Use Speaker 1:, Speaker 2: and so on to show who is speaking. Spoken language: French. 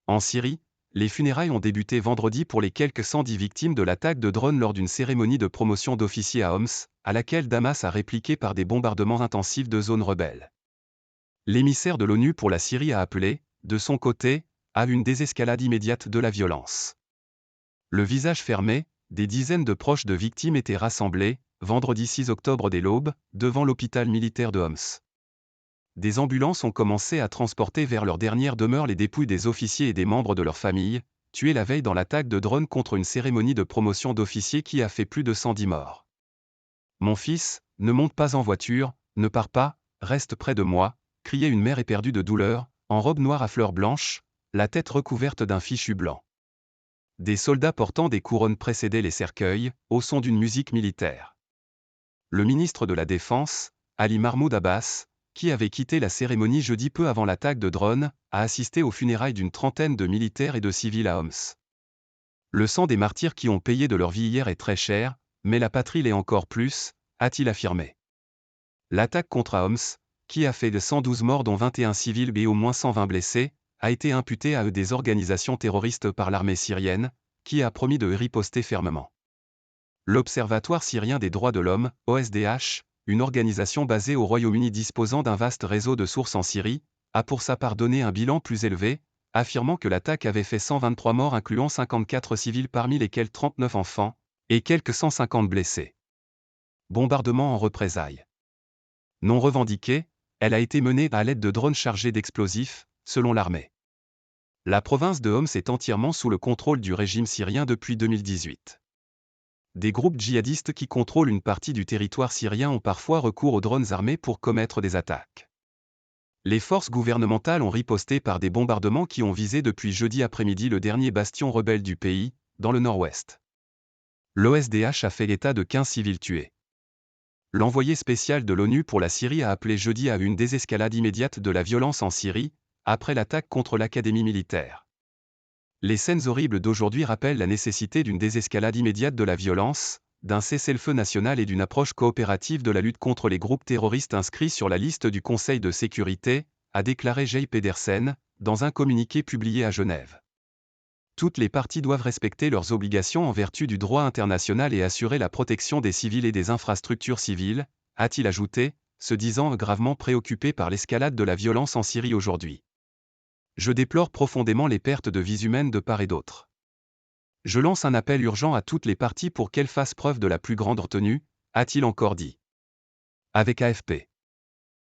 Speaker 1: En Syrie, les funérailles ont débuté vendredi pour les quelques 110 victimes de l'attaque de drones lors d'une cérémonie de promotion d'officiers à Homs, à laquelle Damas a répliqué par des bombardements intensifs de zones rebelles. L'émissaire de l'ONU pour la Syrie a appelé, de son côté, à une désescalade immédiate de la violence. Le visage fermé, des dizaines de proches de victimes étaient rassemblés, vendredi 6 octobre dès l'aube, devant l'hôpital militaire de Homs. Des ambulances ont commencé à transporter vers leur dernière demeure les dépouilles des officiers et des membres de leur famille, tués la veille dans l'attaque de drone contre une cérémonie de promotion d'officiers qui a fait plus de 110 morts. Mon fils, ne monte pas en voiture, ne pars pas, reste près de moi, criait une mère éperdue de douleur, en robe noire à fleurs blanches, la tête recouverte d'un fichu blanc. Des soldats portant des couronnes précédaient les cercueils, au son d'une musique militaire. Le ministre de la Défense, Ali Mahmoud Abbas, qui avait quitté la cérémonie jeudi peu avant l'attaque de drone, a assisté aux funérailles d'une trentaine de militaires et de civils à Homs. Le sang des martyrs qui ont payé de leur vie hier est très cher, mais la patrie l'est encore plus, a-t-il affirmé. L'attaque contre Homs, qui a fait de 112 morts dont 21 civils et au moins 120 blessés, a été imputée à des organisations terroristes par l'armée syrienne, qui a promis de riposter fermement. L'Observatoire syrien des droits de l'homme, OSDH, une organisation basée au Royaume-Uni disposant d'un vaste réseau de sources en Syrie, a pour sa part donné un bilan plus élevé, affirmant que l'attaque avait fait 123 morts incluant 54 civils parmi lesquels 39 enfants, et quelques 150 blessés. Bombardement en représailles. Non revendiquée, elle a été menée à l'aide de drones chargés d'explosifs, selon l'armée. La province de Homs est entièrement sous le contrôle du régime syrien depuis 2018. Des groupes djihadistes qui contrôlent une partie du territoire syrien ont parfois recours aux drones armés pour commettre des attaques. Les forces gouvernementales ont riposté par des bombardements qui ont visé depuis jeudi après-midi le dernier bastion rebelle du pays, dans le nord-ouest. L'OSDH a fait état de 15 civils tués. L'envoyé spécial de l'ONU pour la Syrie a appelé jeudi à une désescalade immédiate de la violence en Syrie, après l'attaque contre l'académie militaire. Les scènes horribles d'aujourd'hui rappellent la nécessité d'une désescalade immédiate de la violence, d'un cessez-le-feu national et d'une approche coopérative de la lutte contre les groupes terroristes inscrits sur la liste du Conseil de sécurité, a déclaré Geir Pedersen, dans un communiqué publié à Genève. Toutes les parties doivent respecter leurs obligations en vertu du droit international et assurer la protection des civils et des infrastructures civiles, a-t-il ajouté, se disant gravement préoccupé par l'escalade de la violence en Syrie aujourd'hui. Je déplore profondément les pertes de vies humaines de part et d'autre. Je lance un appel urgent à toutes les parties pour qu'elles fassent preuve de la plus grande retenue, a-t-il encore dit. Avec AFP.